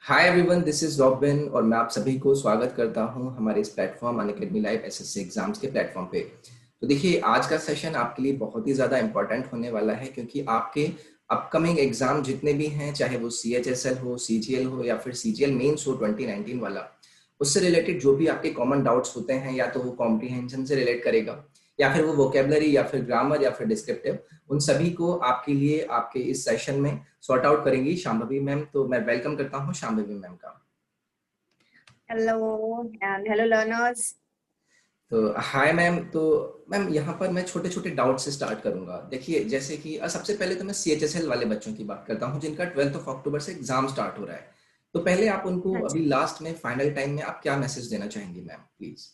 Hi everyone, this is robin और मैं आप सभी को स्वागत करता हूं हमारे इस platform Unacademy live SSC exams के प्लेटफॉर्म पे। तो देखिए, आज का सेशन आपके लिए बहुत ही ज़्यादा इंपॉर्टेंट होने वाला है क्योंकि आपके अपकमिंग एग्जाम जितने भी हैं, चाहे वो CHSL हो, CGL हो या फिर CGL मेंस हो 2019 वाला, उससे रिलेटेड जो भी आपके कॉमन डाउट्स होते हैं, या तो वो कॉम्प्रीहेंशन से रिलेट करेगा या फिर वो वोकेबलरी या फिर ग्रामर या फिर डिस्क्रिप्टिव, उन सभी को आपके लिए आपके इस सेशन में सॉर्ट आउट करेंगी शांभवी मैम। तो मैं वेलकम करता हूँ शांभवी मैम का। Hello and hello learners. तो हाय मैम। तो मैम, यहाँ पर मैं छोटे छोटे डाउट से स्टार्ट करूंगा। देखिए, जैसे कि सबसे पहले तो मैं CHSL वाले बच्चों की बात करता हूँ जिनका 12 अक्टूबर से एग्जाम स्टार्ट हो रहा है। तो पहले आप उनको हाँ अभी जी, लास्ट में फाइनल टाइम में आप क्या मैसेज देना चाहेंगी मैम, प्लीज।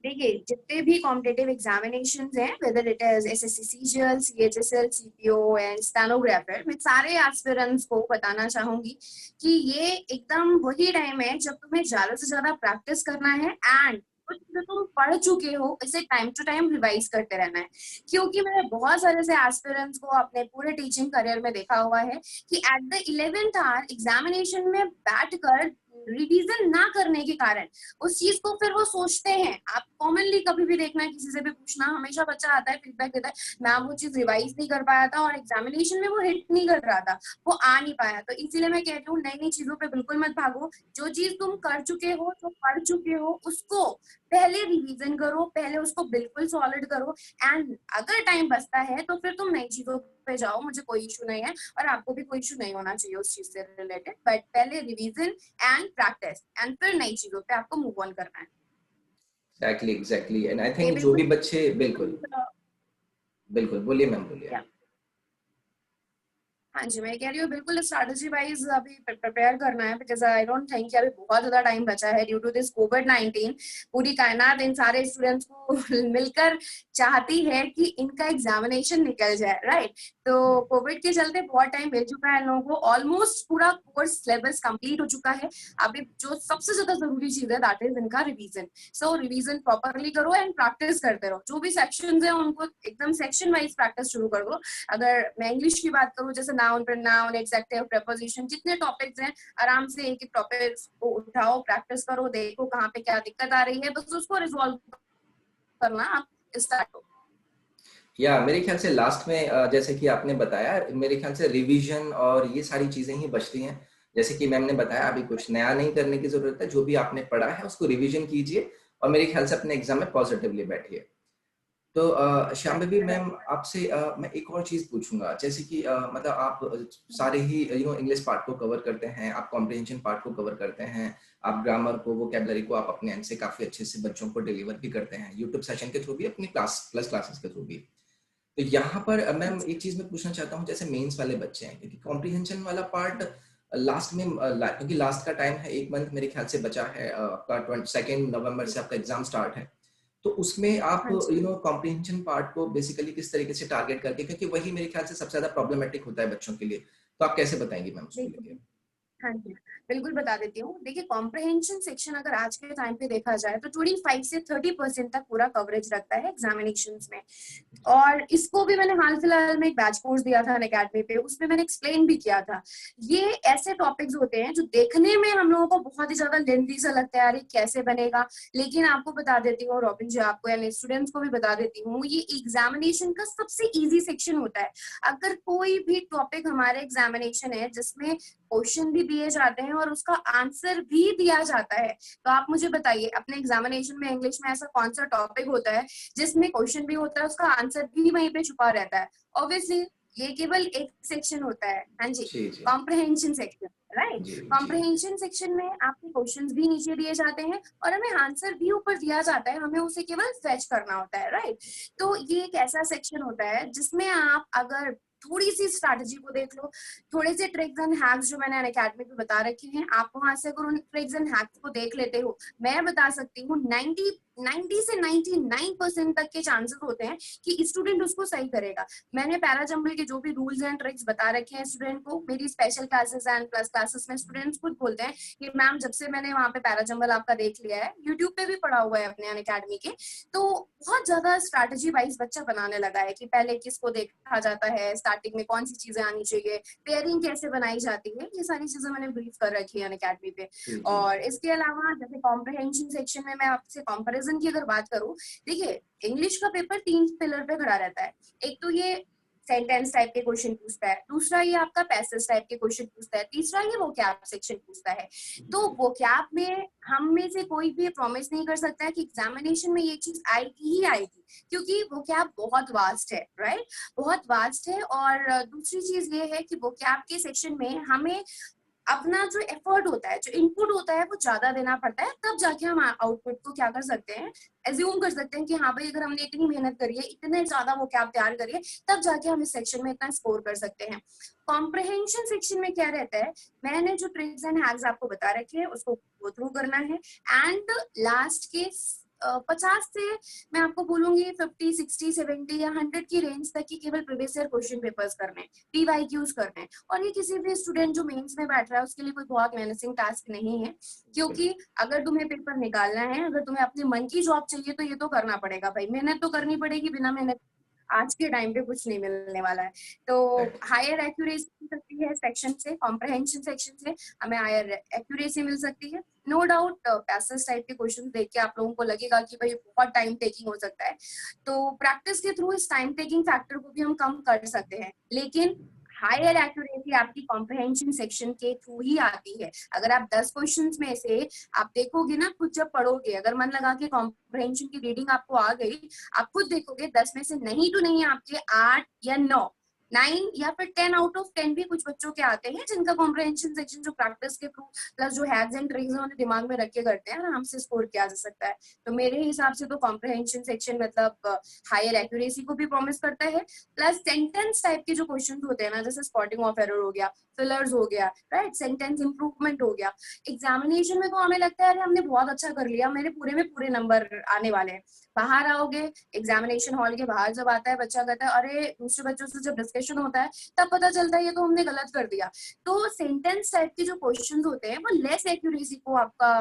देखिए जितने भी कॉम्पिटिटिव एग्जामिनेशंस हैं, whether it is SSC CGL, CHSL, CPO and stenographer, मैं सारे एस्पिरेंट्स को बताना चाहूंगी कि ये एकदम वही टाइम है जब तुम्हें ज्यादा से ज्यादा प्रैक्टिस करना है एंड कुछ जो तुम पढ़ चुके हो इसे टाइम टू टाइम रिवाइज करते रहना है। क्योंकि मैंने बहुत सारे से एस्पिरेंट्स को अपने पूरे टीचिंग करियर में देखा हुआ है कि at the 11th our examination में बैठ कर रिवीजन ना करने के कारण उस चीज को फिर वो सोचते हैं। आप कॉमनली कभी भी देखना, किसी से भी पूछना, हमेशा बच्चा आता है फीडबैक देता है, मैम वो चीज रिवाइज नहीं कर पाया था और एग्जामिनेशन में वो हिट नहीं कर रहा था, वो आ नहीं पाया। तो इसीलिए मैं कहती हूँ नई नई चीजों पे बिल्कुल मत भागो। जो चीज तुम कर चुके हो, जो पढ़ चुके हो, उसको पहले रिवीजन करो, पहले उसको बिल्कुल सॉलिड करो एंड अगर टाइम बचता है तो फिर तुम नई चीजों पे जाओ, मुझे कोई इशू नहीं है और आपको भी कोई इशू नहीं होना चाहिए उस चीज से रिलेटेड। बट पहले रिवीजन एंड प्रैक्टिस एंड फिर नई चीजों पे आपको मूव ऑन करना है। एग्जैक्टली एग्जैक्टली, एंड आई ये थिंक जो भी बिल्कुल बच्चे, बिल्कुल बिल्कुल, बोलिए मैम, बोलिए। हाँ जी, मैं कह रही हूँ बिल्कुल स्ट्रैटेजी वाइज अभी प्रिपेयर करना है, बिकॉज आई डोंट थिंक कि अभी बहुत ज्यादा टाइम बचा है ड्यू टू दिस कोविड-19। पूरी कायनात इन सारे स्टूडेंट्स को मिलकर चाहती है कि इनका एग्जामिनेशन निकल जाए, राइट। तो कोविड के चलते बहुत टाइम मिल चुका है लोगों को, ऑलमोस्ट पूरा कोर्स सिलेबस कंप्लीट हो चुका है। अभी जो सबसे ज्यादा जरूरी चीज है दैट इज इनका रिवीजन। सो रिवीजन प्रॉपरली करो एंड प्रैक्टिस करते रहो। जो भी सेक्शन है उनको एकदम सेक्शन वाइज प्रैक्टिस शुरू कर दो। अगर मैं इंग्लिश की बात करूं, जैसे नाउन, प्रोनाउन, एडजेक्टिव, प्रीपोजिशन, जितने टॉपिक्स हैं, आराम से एक एक टॉपिक्स को उठाओ, प्रैक्टिस करो, देखो कहाँ पे क्या दिक्कत आ रही है, बस उसको रिजॉल्व करना आप स्टार्ट हो। या मेरे ख्याल से लास्ट में जैसे कि आपने बताया, मेरे ख्याल से रिवीजन और ये सारी चीजें ही बचती हैं। जैसे कि मैम ने बताया, अभी कुछ नया नहीं करने की जरूरत है, जो भी आपने पढ़ा है उसको रिवीजन कीजिए और मेरे ख्याल से अपने एग्जाम में पॉजिटिवली बैठिए। तो शांभवी मैम, आपसे मैं एक और चीज पूछूंगा। जैसे कि मतलब आप सारे ही इंग्लिश पार्ट को कवर करते हैं, आप कॉम्प्रिहेंशन पार्ट को कवर करते हैं, आप ग्रामर को, वोकेबलरी को आप अपने एंड से काफी अच्छे से बच्चों को डिलीवर भी करते हैं, यूट्यूब सेशन के थ्रू भी, अपनी क्लास प्लस क्लासेस के थ्रू भी। तो यहाँ पर मैम एक चीज मैं पूछना चाहता हूँ, जैसे मेंस वाले बच्चे हैं, क्योंकि कॉम्प्रिहेंशन वाला पार्ट लास्ट में क्योंकि लास्ट का टाइम है, 1 मंथ मेरे ख्याल से बचा है, आपका 2 नवंबर से आपका एग्जाम स्टार्ट है। तो उसमें आप हाँ जी, कॉम्प्रिहेंशन पार्ट को बेसिकली किस तरीके से टारगेट करके, क्योंकि वही मेरे ख्याल से सबसे ज्यादा प्रॉब्लमेटिक होता है बच्चों के लिए, तो आप कैसे बताएंगी मैम उसको लेके। देखिए, हाँ जी, बिल्कुल बता देती हूँ। देखिए, कॉम्प्रहेंशन सेक्शन अगर आज के टाइम पे देखा जाए तो 25 से 30% तक पूरा कवरेज रखता है एग्जामिनेशंस में। और इसको भी मैंने हाल फिलहाल में एक बैच कोर्स दिया था अनअकैडमी पे, उसमें मैंने एक्सप्लेन भी किया था। ये ऐसे टॉपिक्स होते हैं जो देखने में हम लोगों को बहुत ही ज्यादा लेंथी सा लगता है, यार ये कैसे बनेगा, लेकिन आपको बता देती हूँ रॉबिन जी, आपको यानी स्टूडेंट्स को भी बता देती हूँ, ये एग्जामिनेशन का सबसे इजी सेक्शन होता है। अगर कोई भी टॉपिक हमारे एग्जामिनेशन है जिसमें क्वेश्चन भी दिए जाते हैं और उसका आंसर भी दिया जाता है, तो आप मुझे बताइए अपने एग्जामिनेशन में इंग्लिश में ऐसा कौन सा टॉपिक होता है जिसमें क्वेश्चन भी होता है, उसका आंसर भी वहीं पे छुपा रहता है। ऑब्वियसली ये केवल एक सेक्शन होता है, हाँ जी, जी जी कॉम्प्रहेंशन सेक्शन, राइट। जी जी। कॉम्प्रहेंशन सेक्शन में आपके क्वेश्चंस भी नीचे दिए जाते हैं और हमें आंसर भी ऊपर दिया जाता है, हमें उसे केवल फेच करना होता है, राइट। तो ये एक ऐसा सेक्शन होता है जिसमें आप अगर थोड़ी सी स्ट्रैटेजी को देख लो, थोड़े से ट्रिक्स एंड हैक्स जो मैंने अनअकैडमी पे बता रखे हैं, आप वहां से अगर उन ट्रिक्स एंड हैक्स को देख लेते हो, मैं बता सकती हूँ 90 90 से 99% तक के चांसेस होते हैं कि स्टूडेंट उसको सही करेगा। मैंने पैराजंबल के जो भी रूल्स एंड ट्रिक्स बता रखे हैं स्टूडेंट को, मेरी special classes and plus classes में स्टूडेंट्स खुद बोलते हैं कि मैम जब से मैंने वहाँ पे पैराजंबल आपका देख लिया है, यूट्यूब पे भी पढ़ा हुआ है अपने अनअकैडमी के, तो बहुत ज्यादा स्ट्रैटेजी वाइज बच्चा बनाने लगा है कि पहले किसको देखा जाता है, स्टार्टिंग में कौन सी चीजें आनी चाहिए, पेयरिंग कैसे बनाई जाती है, ये सारी चीजें मैंने ब्रीफ कर रखी है अनअकैडमी पे। जी जी। और इसके अलावा जैसे कॉम्प्रहेंशन सेक्शन में मैं आपसे कंपैरिजन की अगर बात करूं, देखिए इंग्लिश का पेपर 3 पिलर पे खड़ा रहता है। एक तो ये सेंटेंस टाइप के क्वेश्चन पूछता है, दूसरा ये आपका पैसेज टाइप के क्वेश्चन पूछता है, तीसरा ये वोकैब सेक्शन पूछता है। तो वोकैब में हम में से कोई भी प्रॉमिस नहीं कर सकता है कि एग्जामिनेशन में ये चीज आएगी ही आएगी, क्योंकि वोकैब बहुत वास्ट है, राइट, बहुत वास्ट है। और दूसरी चीज ये है कि वोकैब के सेक्शन में हमें अपना जो एफर्ट होता है, जो इनपुट होता है, वो ज्यादा देना पड़ता है, तब जाके हम आउटपुट को क्या कर सकते हैं, एज्यूम कर सकते हैं कि हाँ भाई अगर हमने इतनी मेहनत करी है, इतने ज्यादा वो क्या तैयार करिए, तब जाके हम इस सेक्शन में इतना स्कोर कर सकते हैं। कॉम्प्रहेंशन सेक्शन में क्या रहता है, मैंने जो ट्रिक्स एंड हैक्स आपको बता रखे हैं उसको गो थ्रू करना है, एंड लास्ट के 50 से मैं आपको बोलूंगी 50, 60, 70 या 100 की रेंज तक की केवल प्रीवियस ईयर क्वेश्चन पेपर्स करने हैं, पीवाईक्यूज करने हैं। और ये किसी भी स्टूडेंट जो मेंस में बैठ रहा है उसके लिए कोई बहुत मेहनतिंग टास्क नहीं है, क्योंकि अगर तुम्हें पेपर निकालना है, अगर तुम्हें अपनी मन की जॉब चाहिए, तो ये तो करना पड़ेगा भाई, मेहनत तो करनी पड़ेगी, बिना मेहनत आज के टाइम पे कुछ नहीं मिलने वाला है। तो हायर एक्यूरेसी मिल सकती है सेक्शन से, कॉम्प्रहेंशन सेक्शन से हमें हायर एक्यूरेसी मिल सकती है। नो डाउट पैसेज टाइप के क्वेश्चन देख के आप लोगों को लगेगा कि भाई बहुत टाइम टेकिंग हो सकता है, तो प्रैक्टिस के थ्रू इस टाइम टेकिंग फैक्टर को भी हम कम कर सकते हैं, लेकिन हायर एक्यूरेसी आपकी कॉम्प्रहेंशन सेक्शन के थ्रू ही आती है। अगर आप 10 क्वेश्चंस में से आप देखोगे ना, खुद जब पढ़ोगे, अगर मन लगा के कॉम्प्रहेंशन की रीडिंग आपको आ गई, आप खुद देखोगे 10 में से नहीं तो नहीं आपके 8 या 9, 9 या फिर 10 आउट ऑफ 10 भी कुछ बच्चों के आते हैं जिनका कॉम्प्रहेंशन सेक्शन जो प्रैक्टिस के थ्रू प्लस जो हैक्स एंड ट्रिक्स उन्होंने दिमाग में रख के करते हैं, आराम से स्कोर किया जा सकता है। तो मेरे हिसाब से तो कॉम्प्रहेंशन सेक्शन मतलब हायर एक्यूरेसी को भी प्रॉमिस करता है, प्लस सेंटेंस टाइप के जो क्वेश्चन होते हैं ना, जैसे स्पॉटिंग ऑफ एरर हो गया, फिलर्स हो गया, राइट, सेंटेंस इंप्रूवमेंट हो गया, एग्जामिनेशन में तो हमें लगता है हमने बहुत अच्छा कर लिया, मेरे पूरे में पूरे नंबर आने वाले हैं। बाहर आओगे, एग्जामिनेशन हॉल के बाहर जब आता है बच्चा, कहता है अरे दूसरे बच्चों से जब डिस्कशन होता है तब पता चलता है ये तो हमने गलत कर दिया। तो सेंटेंस टाइप के जो क्वेश्चंस होते हैं वो लेस एक्यूरेसी को आपका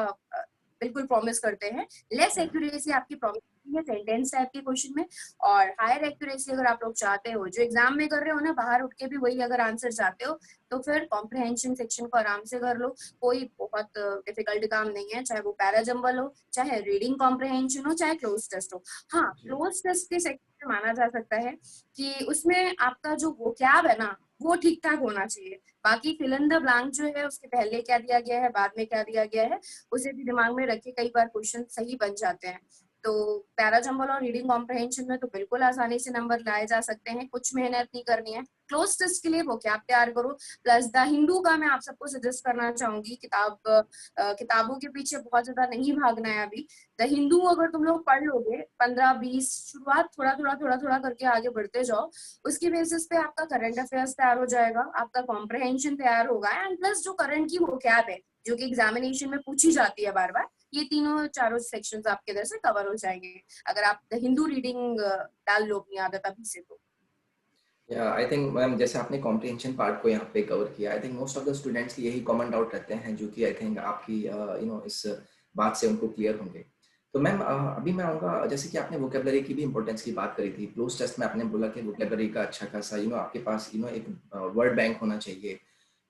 बिल्कुल प्रॉमिस करते हैं, लेस एक्यूरेसी आपकी प्रॉमिस है सेंटेंस टाइप के क्वेश्चन में। और हायर एक्यूरेसी अगर आप लोग चाहते हो, जो एग्जाम में कर रहे हो ना, बाहर उठ के भी वही अगर आंसर चाहते हो, तो फिर कॉम्प्रहेंशन सेक्शन को आराम से कर लो, कोई बहुत डिफिकल्ट काम नहीं है, चाहे वो पैराजंबल हो, चाहे रीडिंग कॉम्प्रहेंशन हो, चाहे क्लोज टेस्ट हो। हाँ, क्लोज टेस्ट के सेक्शन में माना जा सकता है कि उसमें आपका जो वोकैब है ना, वो ठीक ठाक होना चाहिए, बाकी फिल इन द ब्लैंक जो है उसके पहले क्या दिया गया है, बाद में क्या दिया गया है, उसे भी दिमाग में रख के कई बार क्वेश्चन सही बन जाते हैं। तो पैराजंबल और रीडिंग कॉम्प्रहेंशन में तो बिल्कुल आसानी से नंबर लाए जा सकते हैं, कुछ मेहनत नहीं करनी है। क्लोज टेस्ट के लिए वो क्या तैयार करो, प्लस द हिंदू का मैं आप सबको सजेस्ट करना चाहूंगी, किताबों के पीछे बहुत ज्यादा नहीं भागना है अभी। द हिंदू अगर तुम लोग पढ़ लोगे 15-20, शुरुआत थोड़ा थोड़ा थोड़ा थोड़ा करके आगे बढ़ते जाओ, उसकी बेसिस पे आपका करंट अफेयर्स तैयार हो जाएगा, आपका कॉम्प्रहेंशन तैयार होगा, एंड प्लस जो करंट की वोकैब है जो कि एग्जामिनेशन में पूछी जाती है बार बार, ये तीनों चारों सेक्शंस आपके इधर से कवर हो जाएंगे अगर आप हिंदू रीडिंग डाल लो अपनी आदत अभी से तो। या आई थिंक मैम जैसे आपने कॉम्प्रिहेंशन पार्ट को यहाँ पे कवर किया, I think most of the students की यही कॉमन डाउट रहते हैं जो कि आई थिंक आपकी इस बात से उनको क्लियर होंगे। तो मैम अभी मैं आऊँगा, जैसे कि आपने वोकेबलरी की भी इंपॉर्टेंस की बात करी थी, क्लोज टेस्ट में आपने बोला कि वोकेबलरी का अच्छा खासा आपके पास एक वर्ड बैंक होना चाहिए,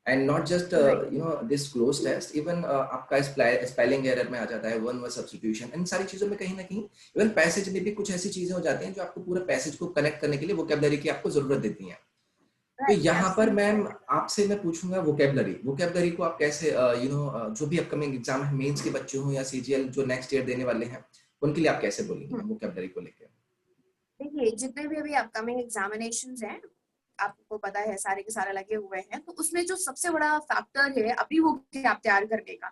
and not just right, this cloze test, even आपका स्पेलिंग एरर में आ जाता है, वन वर्ड सब्स्टिट्यूशन, इन सारी चीजों में कहीं ना कहीं इवन पैसेज में भी कुछ ऐसी चीजें हो जाती हैं जो आपको पूरे पैसेज को कनेक्ट करने के लिए वोकेबलरी की आपको जरूरत देती हैं। तो राइट, यहाँ पर एब्सोल्युटली मैम राइट। आपसे मैं पूछूंगा वोकेबलरी वोकेबलरी को आप कैसे जो भी अपकमिंग एग्जाम है, मेंस के बच्चे हों या सीजीएल जो नेक्स्ट ईयर देने वाले हैं, उनके लिए आप कैसे बोलेंगे मैम वोकेबलरी को लेकर? देखिए जितने भी अभी अपकमिंग एग्जामिनेशंस हैं, आपको पता है सारे के सारे लगे हुए हैं, तो उसमें जो सबसे बड़ा फैक्टर है अभी वो आप तैयार करने का,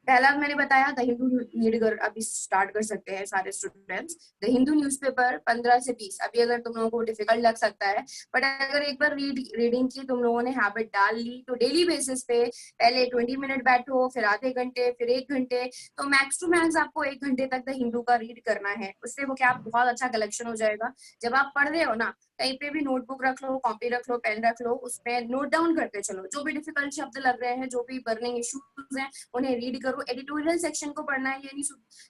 पहला मैंने बताया द हिंदू रीड कर, अभी स्टार्ट कर सकते हैं सारे स्टूडेंट्स। द हिंदू न्यूज़पेपर 15 से 20, अभी अगर तुम लोगों को डिफिकल्ट लग सकता है, बट अगर एक बार रीडिंग की तुम लोगों ने हैबिट डाल ली तो डेली बेसिस पे पहले 20 मिनट बैठो, फिर आधे घंटे, फिर 1 घंटे, तो मैक्स टू मैक्स आपको 1 घंटे तक द हिंदू का रीड करना है। उससे वो क्या बहुत अच्छा कलेक्शन हो जाएगा। जब आप पढ़ रहे हो ना, कहीं पे भी नोटबुक रख लो, कॉपी रख लो, पेन रख लो, उसमें नोट डाउन करते चलो, जो भी डिफिकल्ट शब्द लग रहे हैं, जो भी बर्निंग इश्यूज हैं, उन्हें रीड करो। एडिटोरियल सेक्शन को पढ़ना है, ये नहीं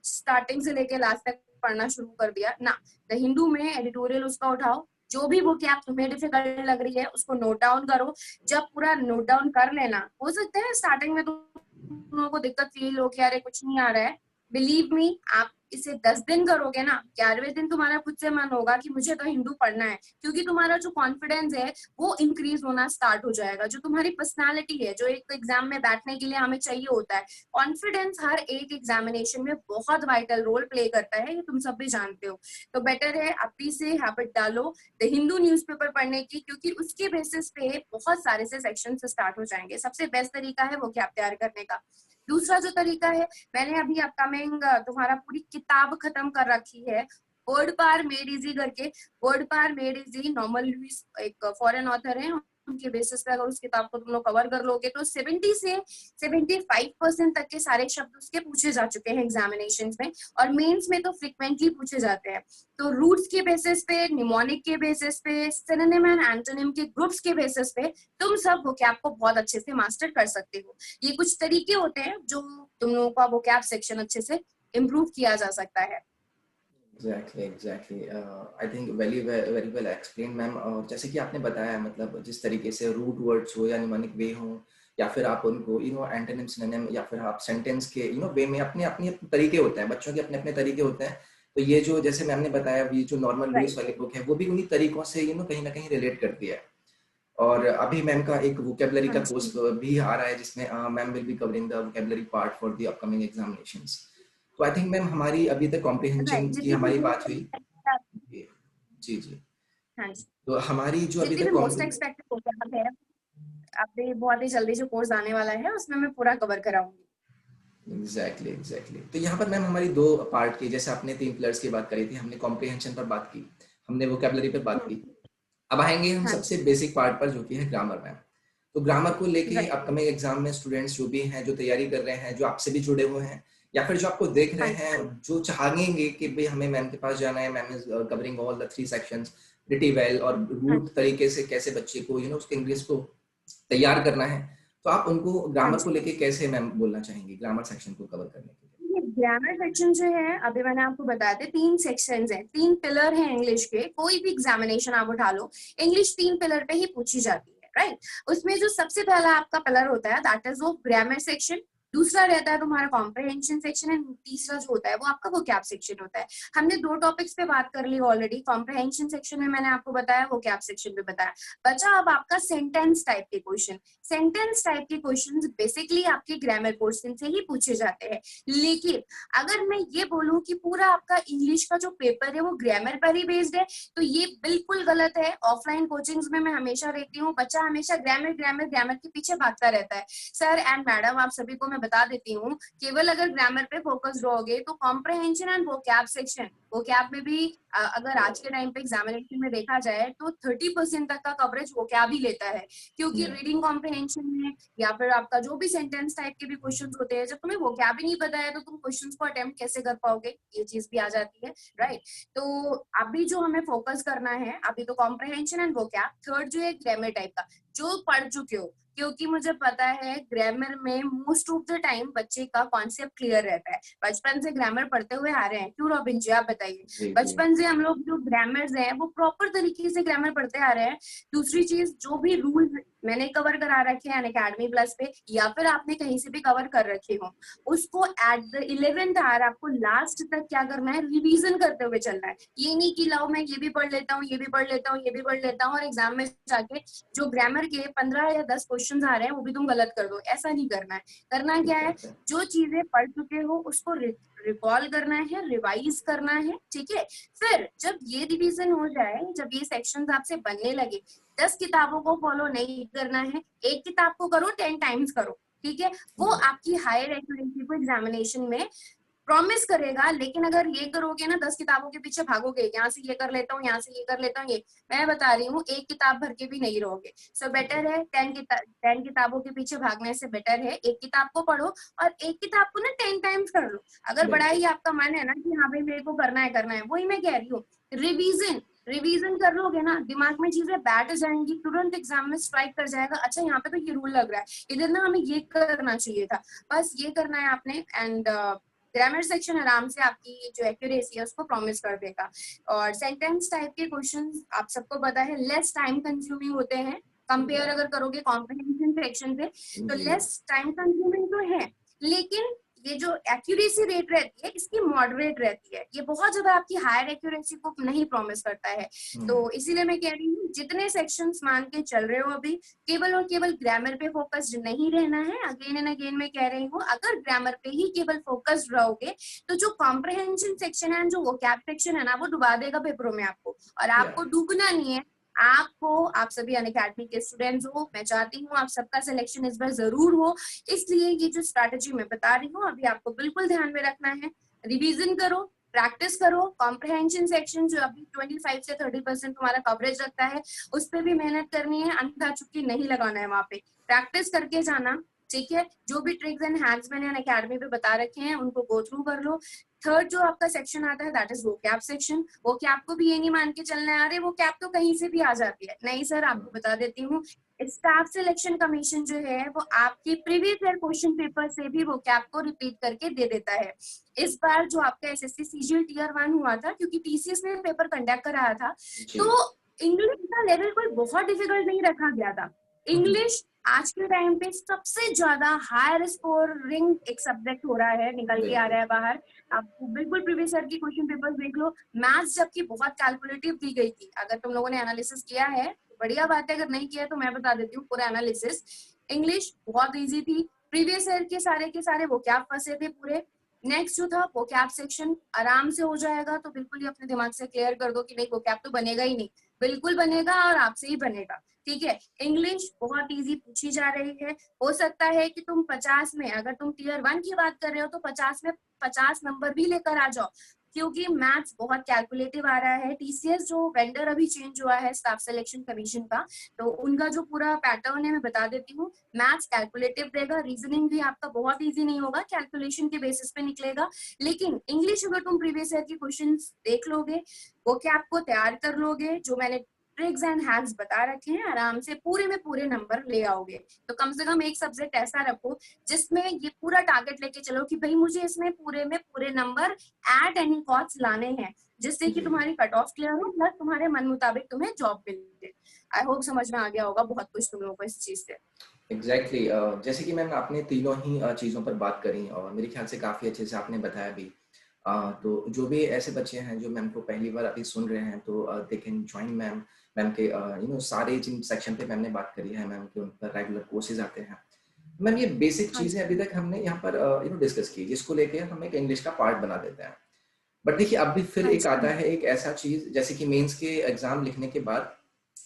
स्टार्टिंग से लेके लास्ट तक पढ़ना शुरू कर दिया ना। द हिंदू में एडिटोरियल उसका उठाओ, जो भी बुक आप तुम्हें डिफिकल्ट लग रही है उसको नोट डाउन करो। जब पूरा नोट डाउन कर लेना, हो सकता है स्टार्टिंग में तुम लोगों को दिक्कत फील हो कि अरे कुछ नहीं आ रहा है, बिलीव मी, आप इसे 10 दिन करोगे ना, 11वें दिन तुम्हारा खुद से मन होगा कि मुझे तो हिंदू पढ़ना है, क्योंकि तुम्हारा जो कॉन्फिडेंस है वो इंक्रीज होना स्टार्ट हो जाएगा। जो तुम्हारी पर्सनालिटी है, जो एक एग्जाम में बैठने के लिए हमें चाहिए होता है, कॉन्फिडेंस हर एक एग्जामिनेशन में बहुत वाइटल रोल प्ले करता है, ये तुम सब भी जानते हो। तो बेटर है अभी से हैबिट डालो द हिंदू न्यूज़पेपर पढ़ने की, क्योंकि उसके बेसिस पे बहुत सारे से सेक्शन स्टार्ट हो जाएंगे। सबसे बेस्ट तरीका है वो क्या तैयार करने का। दूसरा जो तरीका है, मैंने अभी अपकमिंग तुम्हारा पूरी किताब खत्म कर रखी है, वर्ड पार मेड इजी करके। वर्ड पार मेड इजी, नॉर्मल लुइस एक फॉरेन ऑथर है, उनके बेसिस पे अगर उस किताब को तुम लोग कवर कर लोगे तो 70 से 75% तक के सारे शब्द उसके पूछे जा चुके हैं एग्जामिनेशन में, और मेंस में तो फ्रिक्वेंटली पूछे जाते हैं। तो रूट्स के बेसिस पे, निमोनिक के बेसिस पे, सिनोनिम एंड एंटोनिम के ग्रुप्स के बेसिस पे तुम सब वोकैब को बहुत अच्छे से मास्टर कर सकते हो। ये कुछ तरीके होते हैं जो तुम लोगों का वोकैब सेक्शन अच्छे से इम्प्रूव किया जा सकता है। Exactly I think very very well explain ma'am. और जैसे कि आपने बताया, मतलब जिस तरीके से रूट वर्ड्स हो या निमोनिक वे हो, या फिर आप उनको एंटोनिम सिनोनिम, या फिर आप सेंटेंस के वे में अपने अपने तरीके होते हैं, बच्चों के अपने अपने तरीके होते हैं। तो ये जो जैसे मैम ने बताया, ये जो नॉर्मल लुइस वाली बुक है वो भी उन्हीं तरीकों से कहीं ना कहीं रिलेट करती है। और अभी मैम का एक वोकेबलरी का कोर्स भी आ रहा है, जिसमें ma'am will be covering the vocabulary part for the upcoming examinations. तो आई थिंक मैम हमारी अभी तक कॉम्प्रिहेंशन की हमारी बात हुई। जी जी। हाँ जी, तो हमारी जो अभी जितने तक भी मोस्ट एक्सपेक्टेड वोकैब है, अभी बहुत ही जल्दी जो कोर्स आने वाला है उसमें मैं पूरा कवर कराऊंगी। एग्जैक्टली। तो यहाँ पर मैम हमारी दो पार्ट की, जैसे आपने 3 पिलर्स की बात करी थी, हमने कॉम्प्रिहेंशन पर बात की, हमने वोकेबलरी पर बात की। अब आएंगे हम हाँ सबसे बेसिक पार्ट पर, जो कि है ग्रामर मैम। तो ग्रामर को लेके राइट। अपकमिंग एग्जाम में स्टूडेंट्स जो भी हैं, जो तैयारी कर रहे हैं, जो आपसे भी जुड़े हुए हैं, या फिर जो आपको देख रहे हाँ हैं, जो चाहेंगे कि भाई हमें मैम के पास जाना है, ma'am is covering all the 3 sections pretty well, और हाँ रूट तरीके से कैसे बच्चे को उसके इंग्लिश को तैयार करना है, तो आप उनको हाँ ग्रामर को जी। लेके कैसे मैम बोलना चाहेंगे ग्रामर सेक्शन को कवर करने के लिए? ग्रामर सेक्शन जो है, अभी मैंने आपको बताया था 3 सेक्शंस हैं, 3 पिलर हैं इंग्लिश के। कोई भी एग्जामिनेशन आप उठा लो, इंग्लिश 3 पिलर पे ही पूछी जाती है, राइट। उसमें जो सबसे पहला आपका पिलर होता है दैट इज वो ग्रामर सेक्शन, दूसरा रहता है तुम्हारा कॉम्प्रिहेंशन सेक्शन, एंड तीसरा जो होता है वो आपका वोकैब सेक्शन होता है। हमने 2 टॉपिक्स पे बात कर ली ऑलरेडी। कॉम्प्रिहेंशन सेक्शन में मैंने आपको बताया, वोकैब सेक्शन में बताया। बचा अब आपका सेंटेंस टाइप के क्वेश्चन। सेंटेंस टाइप के क्वेश्चंस बेसिकली आपके ग्रामर पोर्शन से ही पूछे जाते हैं। लेकिन अगर मैं ये बोलूं कि पूरा आपका इंग्लिश का जो पेपर है वो ग्रामर पर ही बेस्ड है, तो ये बिल्कुल गलत है। ऑफलाइन कोचिंग्स में मैं हमेशा रहती हूँ, बच्चा हमेशा ग्रामर ग्रामर ग्रामर के पीछे भागता रहता है। सर एंड मैडम, आप सभी को मैं बता देती हूँ, केवल अगर ग्रामर पे फोकस रहोगे तो comprehension and vocab section, vocab में भी अगर आज के टाइम पे एग्जामिनेशन में देखा जाए तो 30% तक का कवरेज वोकैब ही लेता है। क्योंकि रीडिंग कॉम्प्रिहेंशन में या फिर आपका जो भी सेंटेंस टाइप के भी क्वेश्चंस होते हैं, जब तुम्हें वोकैब ही नहीं पता है तो तुम क्वेश्चंस को अटेम्प्ट कैसे कर पाओगे, ये चीज भी आ जाती है, राइट। तो अभी जो हमें फोकस करना है, अभी तो कॉम्प्रिहेंशन एंड वोकैब। थर्ड जो है ग्रामर टाइप का, जो पढ़ चुके हो, क्योंकि मुझे पता है ग्रामर में मोस्ट ऑफ द टाइम बच्चे का कॉन्सेप्ट क्लियर रहता है, बचपन से ग्रामर पढ़ते हुए आ रहे हैं। क्यों रॉबिन जी, आप बताइए। बचपन से हम लोग जो ग्रामर्स हैं वो प्रॉपर तरीके से ग्रामर पढ़ते आ रहे हैं। दूसरी चीज, जो भी रूल्स मैंने कवर करा रखे हैं अनअकैडमी प्लस पे, या फिर आपने कहीं से भी कवर कर रखे हो, उसको एट द 11th आवर आपको लास्ट तक क्या करना है, रिवीजन करते हुए चलना है। ये नहीं कि लाओ मैं ये भी पढ़ लेता हूँ, ये भी पढ़ लेता हूँ, ये भी पढ़ लेता हूँ, और एग्जाम में जाके जो ग्रामर के 15 या 10 क्वेश्चन आ रहे हैं वो भी तुम गलत कर दो। ऐसा नहीं करना है। करना क्या है, जो चीजें पढ़ चुके हो उसको रिकॉल करना है, रिवाइज करना है, ठीक है। फिर जब ये रिवीजन हो जाए, जब ये सेक्शंस आपसे बनने लगे, 10 किताबों को फॉलो नहीं करना है, एक किताब को करो 10 टाइम्स करो, ठीक है, वो आपकी हायर एक्यूरेसी को एग्जामिनेशन में प्रॉमिस करेगा। लेकिन अगर ये करोगे ना, 10 किताबों के पीछे भागोगे, यहाँ से ये कर लेता हूँ, यहाँ से ये कर लेता हूँ, ये मैं बता रही हूँ, एक किताब भर के भी नहीं रहोगे। सो बेटर है 10 किताबों के पीछे भागने से बेटर है एक किताब को पढ़ो, और एक किताब को ना 10 टाइम्स कर लो। अगर बड़ा ही आपका मन है ना कि हाँ भाई मेरे को करना है, वही मैं कह रही हूँ, रिवीजन कर लोगे ना, दिमाग में चीजें बैठ जाएंगी, तुरंत एग्जाम में स्ट्राइक कर जाएगा, अच्छा यहाँ पे तो ये रूल लग रहा है, इधर ना हमें ये करना चाहिए था। बस ये करना है आपने, एंड ग्रामर सेक्शन आराम से आपकी जो एक्यूरेसी है उसको प्रॉमिस कर देगा। और सेंटेंस टाइप के क्वेश्चंस आप सबको पता है लेस टाइम कंज्यूमिंग होते हैं, कंपेयर अगर करोगे कॉम्प्रिहेंशन सेक्शन से, तो लेस टाइम कंज्यूमिंग तो है, लेकिन ये जो एक्यूरेसी रेट रहती है इसकी मॉडरेट रहती है, ये बहुत ज्यादा आपकी हायर एक्यूरेसी को नहीं प्रॉमिस करता है। तो इसीलिए मैं कह रही हूँ जितने सेक्शंस मान के चल रहे हो अभी, केवल और केवल ग्रामर पे फोकस्ड नहीं रहना है। अगेन एंड अगेन मैं कह रही हूँ, अगर ग्रामर पे ही केवल फोकस्ड रहोगे तो जो कॉम्प्रिहेंशन सेक्शन है, जो वोकैब सेक्शन है ना, वो डुबा देगा पेपरों में आपको, और आपको डूबना नहीं है। आप सभी अनअकैडमी के स्टूडेंट्स हो, मैं चाहती हूँ आप सबका सिलेक्शन इस बार जरूर हो, इसलिए ये जो स्ट्रैटेजी मैं बता रही हूँ अभी आपको बिल्कुल ध्यान में रखना है। रिवीजन करो, प्रैक्टिस करो, कॉम्प्रिहेंशन सेक्शन जो अभी 25 से 30% तुम्हारा कवरेज रखता है उस पर भी मेहनत करनी है, अंधा चुक्की नहीं लगाना है, वहां पे प्रैक्टिस करके जाना, ठीक है। जो भी ट्रिक्स एंड हैक्स मैंने अनअकैडमी पे बता रखे हैं उनको गो थ्रू कर लो। थर्ड जो आपका सेक्शन आता है that is vocab section. Vocab को भी ये नहीं मान के चलना है अरे वोकैब तो कहीं से भी आ जाती है, नहीं सर, आपको बता देती हूँ, स्टाफ सिलेक्शन कमीशन जो है वो आपके प्रीवियस ईयर क्वेश्चन पेपर से भी वोकैब को रिपीट करके दे देता है। इस बार जो आपका एसएससी सीजीएल टियर 1 हुआ था, क्योंकि टीसीएस ने पेपर कंडक्ट कराया था, तो इंग्लिश का लेवल कोई बहुत डिफिकल्ट नहीं रखा गया था। इंग्लिश आज के टाइम पे सबसे ज्यादा हायर स्कोरिंग एक सब्जेक्ट हो रहा है, निकल के आ रहा है बाहर। आप बिल्कुल प्रीवियस ईयर की क्वेश्चन पेपर देख लो, मैथ्स जबकि बहुत कैलकुलेटिव दी गई थी, अगर तुम लोगों ने एनालिसिस किया है तो बढ़िया बात है, अगर नहीं किया तो मैं बता देती हूँ पूरा एनालिसिस। इंग्लिश बहुत इजी थी, प्रीवियस ईयर के सारे वोकैब फंसे थे पूरे। नेक्स्ट जो था वोकैब सेक्शन आराम से हो जाएगा, तो बिल्कुल ही अपने दिमाग से क्लियर कर दो कि नहीं वोकैब तो बनेगा ही नहीं, बिल्कुल बनेगा और आपसे ही बनेगा, ठीक है। इंग्लिश बहुत इजी पूछी जा रही है, हो सकता है कि तुम 50 में, अगर तुम टियर 1 की बात कर रहे हो तो 50 में 50 नंबर भी लेकर आ जाओ, क्योंकि मैथ्स बहुत कैलकुलेटिव आ रहा है। टीसीएस जो वेंडर अभी चेंज हुआ है स्टाफ सिलेक्शन कमीशन का, तो उनका जो पूरा पैटर्न है मैं बता देती हूँ, मैथ्स कैलकुलेटिव देगा, रीजनिंग भी आपका बहुत इजी नहीं होगा, कैलकुलेशन के बेसिस पे निकलेगा। लेकिन इंग्लिश अगर तुम प्रीवियस ईयर के क्वेश्चन देख लोगे, वो क्या आपको तैयार कर लोगे, जो मैंने ट्रिक्स एंड हैक्स बता रखे हैं, आराम से पूरे में पूरे नंबर ले आओगे। तो कम से कम एक सब्जेक्ट ऐसा रखो जिसमें ये पूरा टारगेट लेके चलो कि भाई मुझे इसमें पूरे में पूरे नंबर एट एनी कॉस्ट लाने हैं, जिससे कि तुम्हारी कट ऑफ क्लियर हो, प्लस तुम्हारे मन मुताबिक तुम्हें जॉब मिले। आई होप समझ में आ गया होगा बहुत कुछ तुम लोगों को इस चीज से। एग्जैक्टली जैसे कि मैम आपने तीनों ही चीज़ों पर बात करी और मेरे ख्याल से काफ़ी अच्छे से आपने बताया भी। तो जो भी ऐसे बच्चे हैं जो मैम को पहली बार अभी सुन रहे हैं, तो दे कैन ज्वाइन मैम के सारे जिन सेक्शन पे मैम ने बात करी है, मैम के उन पर रेगुलर कोर्सेज आते हैं। मैम ये बेसिक चीज़ें अभी तक हमने यहाँ पर डिस्कस की, जिसको लेके हम एक इंग्लिश का पार्ट बना देते हैं। बट देखिए अब भी फिर एक आता है एक ऐसा चीज़, जैसे कि मेंस के एग्जाम लिखने के बाद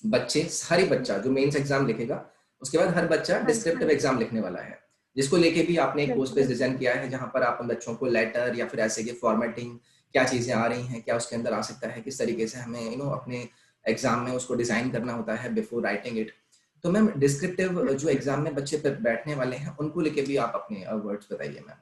बच्चे, हर बच्चा जो मेंस एग्जाम लिखेगा उसके बाद हर बच्चा डिस्क्रिप्टिव एग्जाम लिखने वाला है, जिसको लेके भी आपने एक पोस्ट पेज डिजाइन किया है, जहां पर आप बच्चों को लेटर या फिर ऐसे के फॉर्मेटिंग, क्या चीजें आ रही हैं, क्या उसके अंदर आ सकता है, किस तरीके से हमें अपने एग्जाम में उसको डिजाइन करना होता है बिफोर राइटिंग इट। तो मैम डिस्क्रिप्टिव जो एग्जाम में बच्चे बैठने वाले हैं उनको लेके भी आप अपने वर्ड्स बताइए मैम।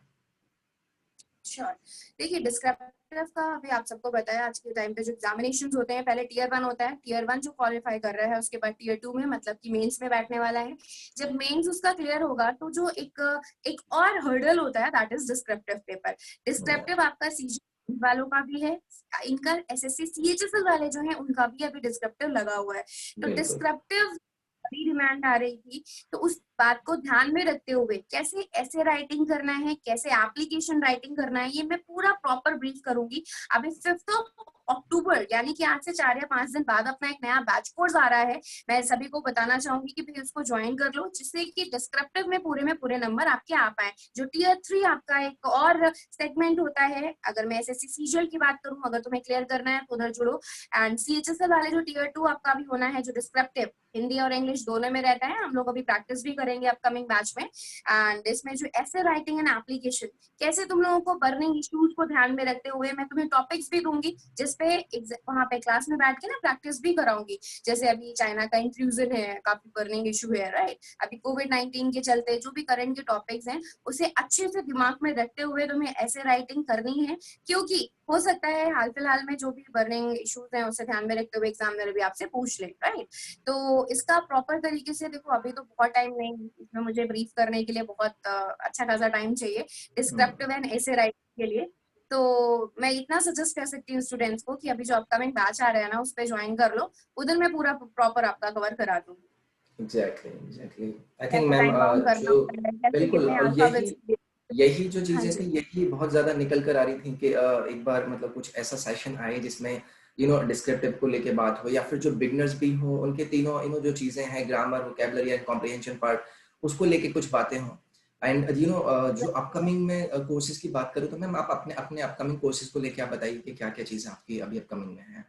श्योर, देखिए डिस्क्रिप्टिव का अभी आप सबको बताया, आज के टाइम पे जो एग्जामिनेशंस होते हैं पहले टियर 1 होता है, टियर 1 जो क्वालिफाई कर रहा है उसके बाद टियर 2 में, मतलब कि मेंस में बैठने वाला है। जब मेंस उसका क्लियर होगा तो जो एक और हर्डल होता है that is descriptive paper. Descriptive आपका सीजी वालों का भी है, इनका एसएससी सीएचएसएल वाले जो हैं उनका भी अभी डिस्क्रिप्टिव लगा हुआ है। तो डिस्क्रिप्टिव बड़ी डिमांड आ रही थी, तो उस बात को ध्यान में रखते हुए कैसे ऐसे राइटिंग करना है, कैसे एप्लीकेशन राइटिंग करना है, ये मैं पूरा प्रॉपर ब्रीफ करूंगी। अभी 5 अक्टूबर यानी कि आज से 4 या 5 दिन बाद अपना एक नया बैच कोर्स आ रहा है, मैं सभी को बताना चाहूंगी कि भाई उसको ज्वाइन कर लो, जिससे कि डिस्क्रिप्टिव में पूरे नंबर आपके आ पाए। जो टियर 3 आपका एक और सेगमेंट होता है, अगर मैं एसएससी सीजीएल की बात करूं, अगर तुम्हें क्लियर करना है तो उधर जुड़ो। एंड सीएचएसएल वाले जो टियर 2 आपका भी होना है, जो डिस्क्रिप्टिव हिंदी और इंग्लिश दोनों में रहता है। हम लोग अभी प्रैक्टिस भी करेंगे अपकमिंग बैच में। एंड इसमें जो ऐसे राइटिंग एंड एप्लीकेशन, कैसे तुम लोगों को बर्निंग इश्यूज को ध्यान में रखते हुए मैं तुम्हें टॉपिक्स भी दूंगी जिसपे वहां पे क्लास में बैठ के ना प्रैक्टिस भी कराऊंगी। जैसे अभी चाइना का इंट्रूजन है, काफी बर्निंग इशू है, राइट। अभी कोविड-19 के चलते जो भी करंट के टॉपिक्स हैं उसे अच्छे से दिमाग में रखते हुए तुम्हें ऐसे राइटिंग करनी है, क्योंकि हो सकता है हाल फिलहाल में जो भी बर्निंग इश्यूज हैं उसे ध्यान में रखते हुए एग्जामिनर भी आपसे पूछ ले, राइट। तो इसका प्रॉपर तरीके से देखो, अभी तो बहुत टाइम नहीं, इसमें मुझे ब्रीफ करने के लिए बहुत अच्छा खासा टाइम चाहिए डिस्क्रिप्टिव एंड ऐसे राइटिंग के लिए। तो मैं इतना सजेस्ट कर सकती हूँ स्टूडेंट्स को कि अभी जो अपकमिंग बैच आ रहा है ना उस पर ज्वाइन कर लो, उधर मैं पूरा प्रॉपर आपका कवर करा दूंगी। एग्जैक्टली आई थिंक कैसे मैम टाइम बाउंड करना जो होता है, कैसे बिल्कुल कितने यही अल्फाबेट्स। यही जो हाँ चीजें जी। थी यही बहुत ज्यादा निकल कर आ रही थी कि एक बार मतलब कुछ ऐसा सेशन आए जिसमें यू नो डिस्क्रिप्टिव को लेके बात हो, या फिर जो बिगनर्स भी हो उनके तीनों यू नो जो चीजें हैं grammar, vocabulary and comprehension part, उसको लेके कुछ बातें हों। एंड यू नो जो अपकमिंग में कोर्सेज की बात करूँ तो मैम आप अपने अपने अपकमिंग कोर्सेज को लेके आप बताइए कि क्या क्या चीजें आपकी अभी अपकमिंग में है।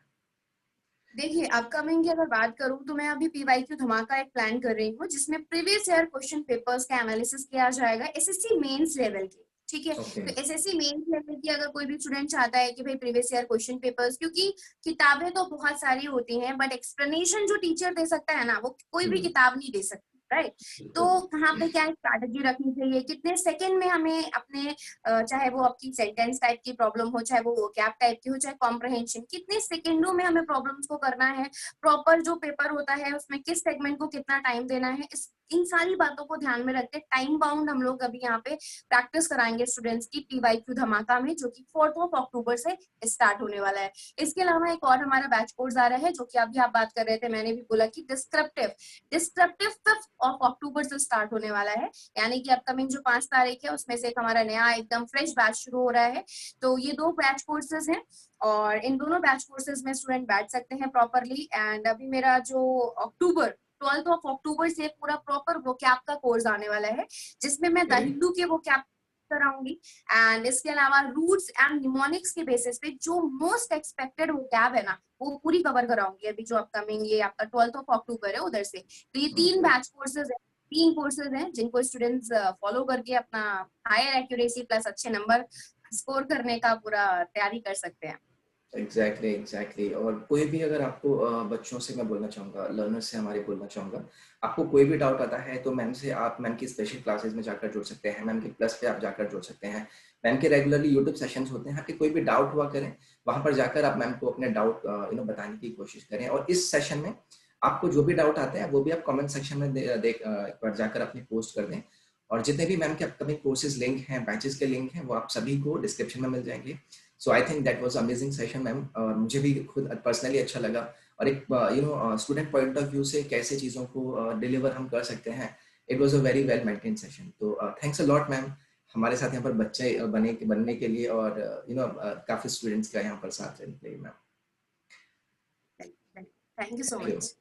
देखिए, अपकमिंग की अगर बात करूं तो मैं अभी पीवाईक्यू धमाका एक प्लान कर रही हूँ जिसमें प्रीवियस ईयर क्वेश्चन पेपर्स का एनालिसिस किया जाएगा एसएससी मेंस लेवल के। ठीक है, ओके। तो एसएससी मेंस लेवल की अगर कोई भी स्टूडेंट चाहता है कि भाई प्रीवियस ईयर क्वेश्चन पेपर्स, क्योंकि किताबें तो बहुत सारी होती हैं बट एक्सप्लेनेशन जो टीचर दे सकता है ना वो कोई भी किताब नहीं दे सकती, राइट। तो बिल्कुल। कहाँ पे क्या स्ट्रैटेजी रखनी चाहिए, कितने सेकंड में हमें अपने चाहे वो आपकी सेंटेंस टाइप की प्रॉब्लम हो, चाहे वो कैप टाइप की हो, चाहे कॉम्प्रहेंशन, कितने सेकंडों में हमें प्रॉब्लम्स को करना है, प्रॉपर जो पेपर होता है उसमें किस सेगमेंट को कितना टाइम देना है, इन सारी बातों को ध्यान में रखते टाइम बाउंड हम लोग अभी यहाँ पे प्रैक्टिस कराएंगे स्टूडेंट्स की पीवाईक्यू धमाका में, जो कि 4 अक्टूबर से स्टार्ट होने वाला है। इसके अलावा एक और हमारा बैच कोर्स आ रहा है जो कि अभी आप बात कर रहे थे, मैंने भी बोला कि डिस्क्रिप्टिव डिस्क्रिप्टिव 5 अक्टूबर से स्टार्ट होने वाला है। यानी कि अपकमिंग जो 5 तारीख है उसमें से एक हमारा नया एकदम फ्रेश बैच शुरू हो रहा है। तो ये 2 बैच कोर्सेज हैं और इन दोनों बैच कोर्सेज में स्टूडेंट बैठ सकते हैं प्रॉपरली। एंड अभी मेरा जो अक्टूबर 12 अक्टूबर से पूरा प्रॉपर वोकैब का कोर्स आने वाला है जिसमें मैं द हिंदू के वोकैब कराऊंगी। एंड इसके अलावा रूट्स एंड निमोनिक्स के बेसिस पे जो मोस्ट एक्सपेक्टेड वोकैब है ना वो पूरी कवर कराऊंगी अभी जो अपकमिंग ये आपका 12 अक्टूबर है उधर से। तो ये 3 बैच कोर्सेज है, 3 कोर्सेज हैं जिनको स्टूडेंट्स फॉलो करके अपना हायर एक्यूरेसी प्लस अच्छे नंबर स्कोर करने का पूरा तैयारी कर सकते हैं। एग्जैक्टली और कोई भी अगर आपको बच्चों से मैं बोलना चाहूँगा, लर्नर से हमारे बोलना चाहूँगा, आपको कोई भी डाउट आता है तो मैम से आप मैम की स्पेशल क्लासेस में जाकर जुड़ सकते हैं, मैम के प्लस पे आप जाकर जुड़ सकते हैं। मैम के रेगुलरली यूट्यूब सेशंस होते हैं, आपके कोई भी डाउट हुआ करें वहाँ पर जाकर आप मैम को अपने डाउट यू नो बताने की कोशिश करें। और इस सेशन में आपको जो भी डाउट आता है वो भी आप कमेंट सेक्शन में एक बार जाकर अपनी पोस्ट कर दें। और जितने भी मैम के अपकमिंग कोर्सेज लिंक हैं, बैचेस के लिंक हैं, वो आप सभी को डिस्क्रिप्शन में मिल जाएंगे। So I think that was amazing session ma'am, और मुझे भी खुद पर्सनली अच्छा लगा। और एक you know student point of view से कैसे चीज़ों को डिलीवर हम कर सकते हैं, it was a very well maintain session. तो थैंक्स अ लॉट मैम हमारे साथ यहाँ पर बच्चे बनने के लिए, और यू नो काफ़ी स्टूडेंट्स का यहाँ पर साथ रहने के लिए ma'am. Thank you so thank you. Much.